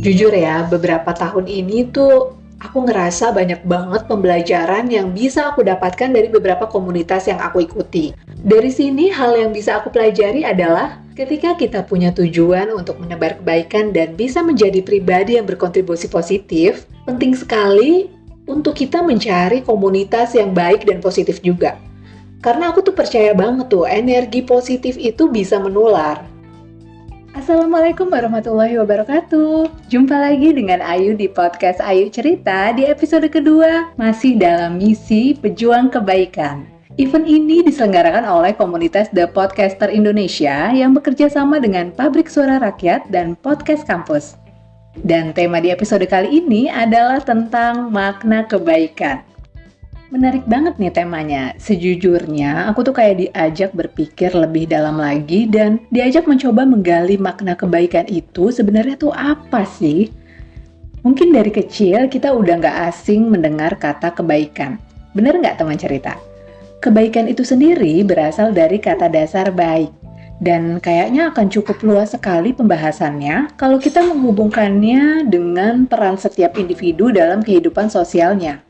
Jujur ya, beberapa tahun ini tuh aku ngerasa banyak banget pembelajaran yang bisa aku dapatkan dari beberapa komunitas yang aku ikuti. Dari sini hal yang bisa aku pelajari adalah ketika kita punya tujuan untuk menebar kebaikan dan bisa menjadi pribadi yang berkontribusi positif, penting sekali untuk kita mencari komunitas yang baik dan positif juga. Karena aku tuh percaya banget tuh, energi positif itu bisa menular. Assalamualaikum warahmatullahi wabarakatuh. Jumpa lagi dengan Ayu di podcast Ayu Cerita di episode kedua, masih dalam misi pejuang kebaikan. Event ini diselenggarakan oleh komunitas The Podcaster Indonesia yang bekerja sama dengan Pabrik Suara Rakyat dan Podcast Kampus. Dan tema di episode kali ini adalah tentang makna kebaikan. Menarik banget nih temanya. Sejujurnya, aku tuh kayak diajak berpikir lebih dalam lagi dan diajak mencoba menggali makna kebaikan itu sebenarnya tuh apa sih? Mungkin dari kecil kita udah nggak asing mendengar kata kebaikan. Bener nggak teman cerita? Kebaikan itu sendiri berasal dari kata dasar baik. Dan kayaknya akan cukup luas sekali pembahasannya kalau kita menghubungkannya dengan peran setiap individu dalam kehidupan sosialnya.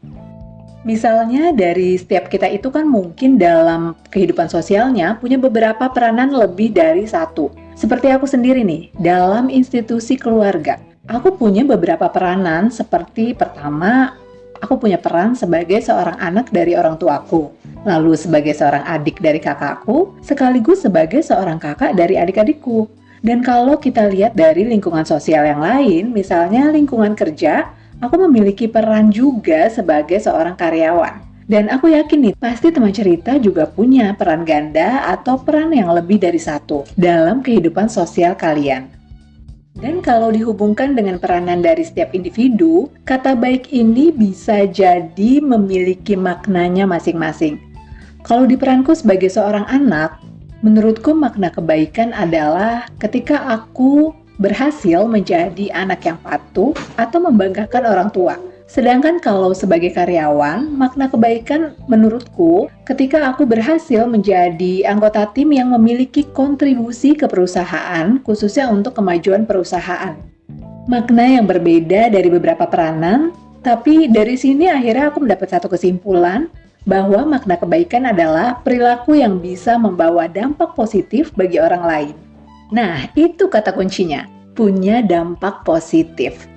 Misalnya dari setiap kita itu kan mungkin dalam kehidupan sosialnya punya beberapa peranan lebih dari satu. Seperti aku sendiri nih, dalam institusi keluarga. Aku punya beberapa peranan seperti pertama, aku punya peran sebagai seorang anak dari orang tuaku. Lalu sebagai seorang adik dari kakakku, sekaligus sebagai seorang kakak dari adik-adikku. Dan kalau kita lihat dari lingkungan sosial yang lain, misalnya lingkungan kerja, aku memiliki peran juga sebagai seorang karyawan. Dan aku yakin nih, pasti teman cerita juga punya peran ganda atau peran yang lebih dari satu dalam kehidupan sosial kalian. Dan kalau dihubungkan dengan peranan dari setiap individu, kata baik ini bisa jadi memiliki maknanya masing-masing. Kalau di peranku sebagai seorang anak, menurutku makna kebaikan adalah ketika aku berhasil menjadi anak yang patuh atau membanggakan orang tua. Sedangkan kalau sebagai karyawan, makna kebaikan menurutku ketika aku berhasil menjadi anggota tim yang memiliki kontribusi ke perusahaan, khususnya untuk kemajuan perusahaan. Makna yang berbeda dari beberapa peranan, tapi dari sini akhirnya aku mendapat satu kesimpulan bahwa makna kebaikan adalah perilaku yang bisa membawa dampak positif bagi orang lain. Nah, itu kata kuncinya, punya dampak positif.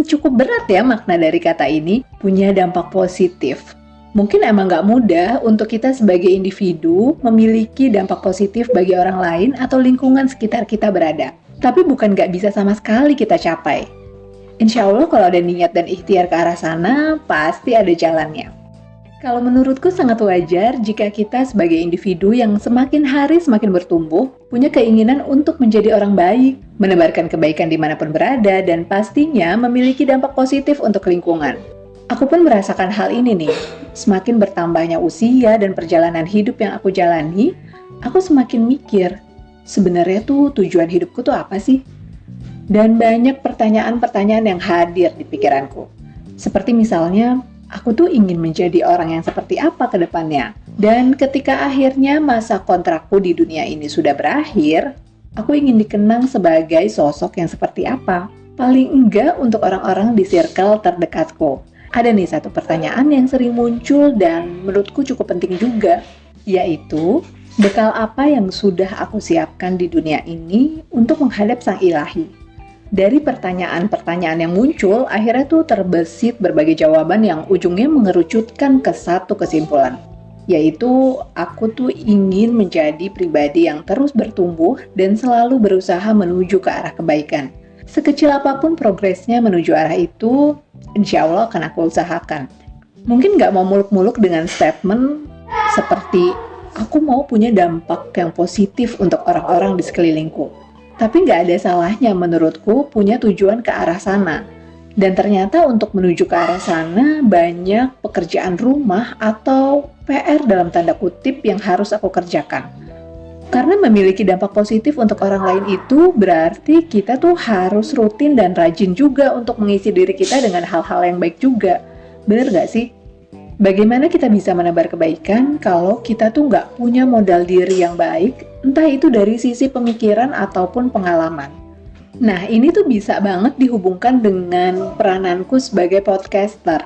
Cukup berat ya makna dari kata ini, punya dampak positif. Mungkin emang nggak mudah untuk kita sebagai individu memiliki dampak positif bagi orang lain atau lingkungan sekitar kita berada. Tapi bukan nggak bisa sama sekali kita capai. Insya Allah kalau ada niat dan ikhtiar ke arah sana, pasti ada jalannya. Kalau menurutku sangat wajar jika kita sebagai individu yang semakin hari semakin bertumbuh, punya keinginan untuk menjadi orang baik, menebarkan kebaikan dimanapun berada, dan pastinya memiliki dampak positif untuk lingkungan. Aku pun merasakan hal ini nih, semakin bertambahnya usia dan perjalanan hidup yang aku jalani, aku semakin mikir, sebenarnya tuh tujuan hidupku tuh apa sih? Dan banyak pertanyaan-pertanyaan yang hadir di pikiranku. Seperti misalnya, aku tuh ingin menjadi orang yang seperti apa ke depannya. Dan ketika akhirnya masa kontrakku di dunia ini sudah berakhir, aku ingin dikenang sebagai sosok yang seperti apa. Paling enggak untuk orang-orang di circle terdekatku. Ada nih satu pertanyaan yang sering muncul dan menurutku cukup penting juga, yaitu bekal apa yang sudah aku siapkan di dunia ini untuk menghadap Sang Ilahi. Dari pertanyaan-pertanyaan yang muncul, akhirnya tuh terbesit berbagai jawaban yang ujungnya mengerucutkan ke satu kesimpulan. Yaitu, aku tuh ingin menjadi pribadi yang terus bertumbuh dan selalu berusaha menuju ke arah kebaikan. Sekecil apapun progresnya menuju arah itu, insya Allah akan aku usahakan. Mungkin nggak mau muluk-muluk dengan statement seperti, aku mau punya dampak yang positif untuk orang-orang di sekelilingku. Tapi nggak ada salahnya menurutku punya tujuan ke arah sana. Dan ternyata untuk menuju ke arah sana banyak pekerjaan rumah atau PR dalam tanda kutip yang harus aku kerjakan. Karena memiliki dampak positif untuk orang lain itu berarti kita tuh harus rutin dan rajin juga untuk mengisi diri kita dengan hal-hal yang baik juga. Bener nggak sih? Bagaimana kita bisa menebar kebaikan kalau kita tuh nggak punya modal diri yang baik, entah itu dari sisi pemikiran ataupun pengalaman. Nah, ini tuh bisa banget dihubungkan dengan perananku sebagai podcaster.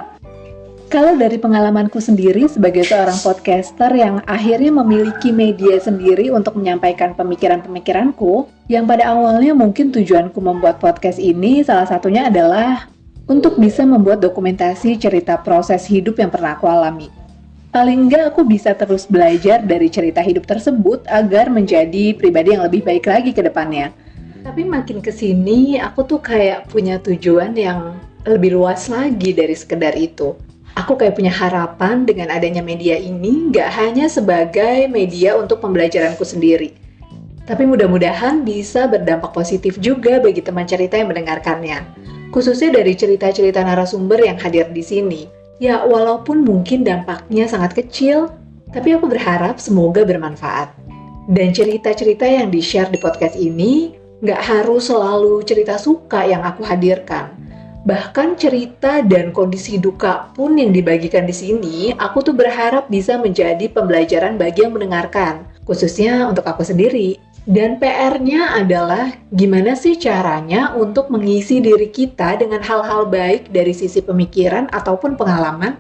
Kalau dari pengalamanku sendiri sebagai seorang podcaster yang akhirnya memiliki media sendiri untuk menyampaikan pemikiran-pemikiranku, yang pada awalnya mungkin tujuanku membuat podcast ini salah satunya adalah untuk bisa membuat dokumentasi cerita proses hidup yang pernah aku alami. Paling enggak aku bisa terus belajar dari cerita hidup tersebut agar menjadi pribadi yang lebih baik lagi ke depannya. Tapi makin kesini, aku tuh kayak punya tujuan yang lebih luas lagi dari sekedar itu. Aku kayak punya harapan dengan adanya media ini nggak hanya sebagai media untuk pembelajaranku sendiri. Tapi mudah-mudahan bisa berdampak positif juga bagi teman cerita yang mendengarkannya. Khususnya dari cerita-cerita narasumber yang hadir di sini. Ya, walaupun mungkin dampaknya sangat kecil, tapi aku berharap semoga bermanfaat. Dan cerita-cerita yang di-share di podcast ini nggak harus selalu cerita suka yang aku hadirkan. Bahkan cerita dan kondisi duka pun yang dibagikan di sini, aku tuh berharap bisa menjadi pembelajaran bagi yang mendengarkan, khususnya untuk aku sendiri. Dan PR-nya adalah gimana sih caranya untuk mengisi diri kita dengan hal-hal baik dari sisi pemikiran ataupun pengalaman?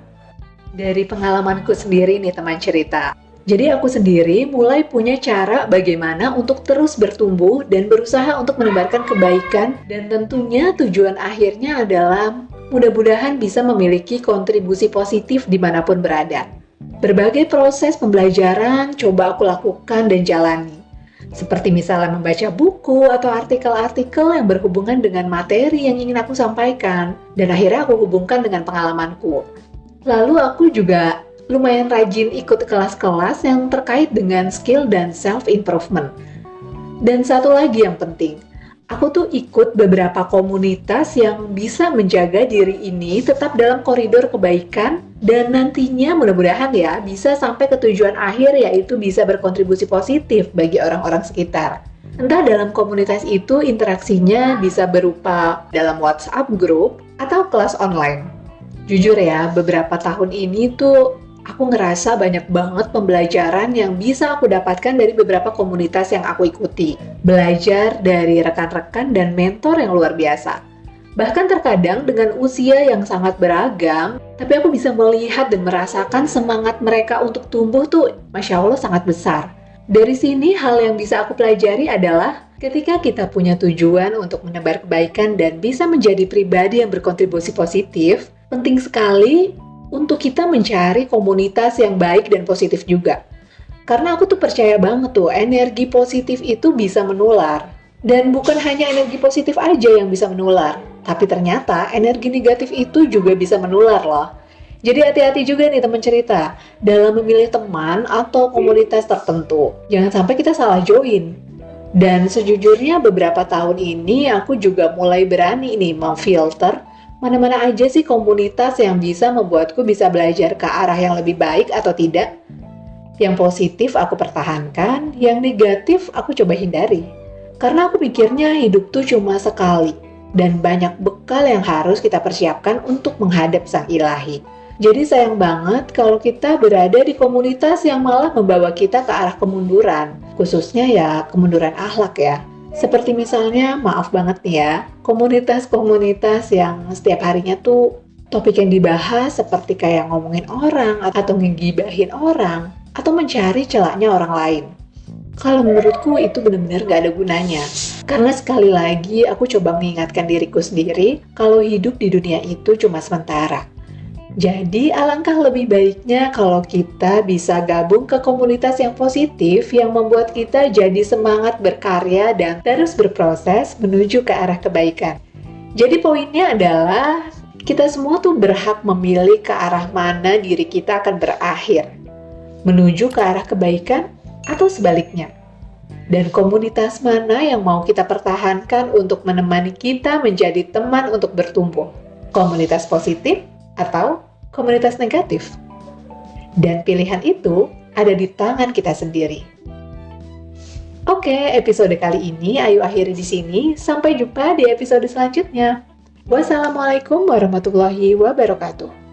Dari pengalamanku sendiri nih teman cerita. Jadi aku sendiri mulai punya cara bagaimana untuk terus bertumbuh dan berusaha untuk menebarkan kebaikan, dan tentunya tujuan akhirnya adalah mudah-mudahan bisa memiliki kontribusi positif dimanapun berada. Berbagai proses pembelajaran coba aku lakukan dan jalani. Seperti misalnya membaca buku atau artikel-artikel yang berhubungan dengan materi yang ingin aku sampaikan, dan akhirnya aku hubungkan dengan pengalamanku. Lalu aku juga lumayan rajin ikut kelas-kelas yang terkait dengan skill dan self-improvement. Dan satu lagi yang penting, aku tuh ikut beberapa komunitas yang bisa menjaga diri ini tetap dalam koridor kebaikan dan nantinya mudah-mudahan ya bisa sampai ke tujuan akhir, yaitu bisa berkontribusi positif bagi orang-orang sekitar. Entah dalam komunitas itu interaksinya bisa berupa dalam WhatsApp group atau kelas online. Jujur ya, beberapa tahun ini tuh aku ngerasa banyak banget pembelajaran yang bisa aku dapatkan dari beberapa komunitas yang aku ikuti. Belajar dari rekan-rekan dan mentor yang luar biasa. Bahkan terkadang dengan usia yang sangat beragam, tapi aku bisa melihat dan merasakan semangat mereka untuk tumbuh tuh, Masya Allah sangat besar. Dari sini hal yang bisa aku pelajari adalah ketika kita punya tujuan untuk menebar kebaikan dan bisa menjadi pribadi yang berkontribusi positif, penting sekali untuk kita mencari komunitas yang baik dan positif juga. Karena aku tuh percaya banget tuh, energi positif itu bisa menular. Dan bukan hanya energi positif aja yang bisa menular, tapi ternyata energi negatif itu juga bisa menular loh. Jadi hati-hati juga nih teman cerita, dalam memilih teman atau komunitas tertentu. Jangan sampai kita salah join. Dan sejujurnya beberapa tahun ini aku juga mulai berani nih memfilter mana-mana aja sih komunitas yang bisa membuatku bisa belajar ke arah yang lebih baik atau tidak. Yang positif aku pertahankan, yang negatif aku coba hindari. Karena aku pikirnya hidup tuh cuma sekali, dan banyak bekal yang harus kita persiapkan untuk menghadap Sang Ilahi. Jadi sayang banget kalau kita berada di komunitas yang malah membawa kita ke arah kemunduran, khususnya ya kemunduran akhlak ya. Seperti misalnya, maaf banget nih ya, komunitas-komunitas yang setiap harinya tuh topik yang dibahas seperti kayak ngomongin orang, atau ngegibahin orang, atau mencari celaknya orang lain. Kalau menurutku itu benar-benar gak ada gunanya. Karena sekali lagi aku coba mengingatkan diriku sendiri kalau hidup di dunia itu cuma sementara. Jadi alangkah lebih baiknya kalau kita bisa gabung ke komunitas yang positif yang membuat kita jadi semangat berkarya dan terus berproses menuju ke arah kebaikan. Jadi poinnya adalah kita semua tuh berhak memilih ke arah mana diri kita akan berakhir. Menuju ke arah kebaikan atau sebaliknya. Dan komunitas mana yang mau kita pertahankan untuk menemani kita menjadi teman untuk bertumbuh. Komunitas positif atau komunitas negatif. Dan pilihan itu ada di tangan kita sendiri. Oke, episode kali ini Ayu akhiri di sini. Sampai jumpa di episode selanjutnya. Wassalamualaikum warahmatullahi wabarakatuh.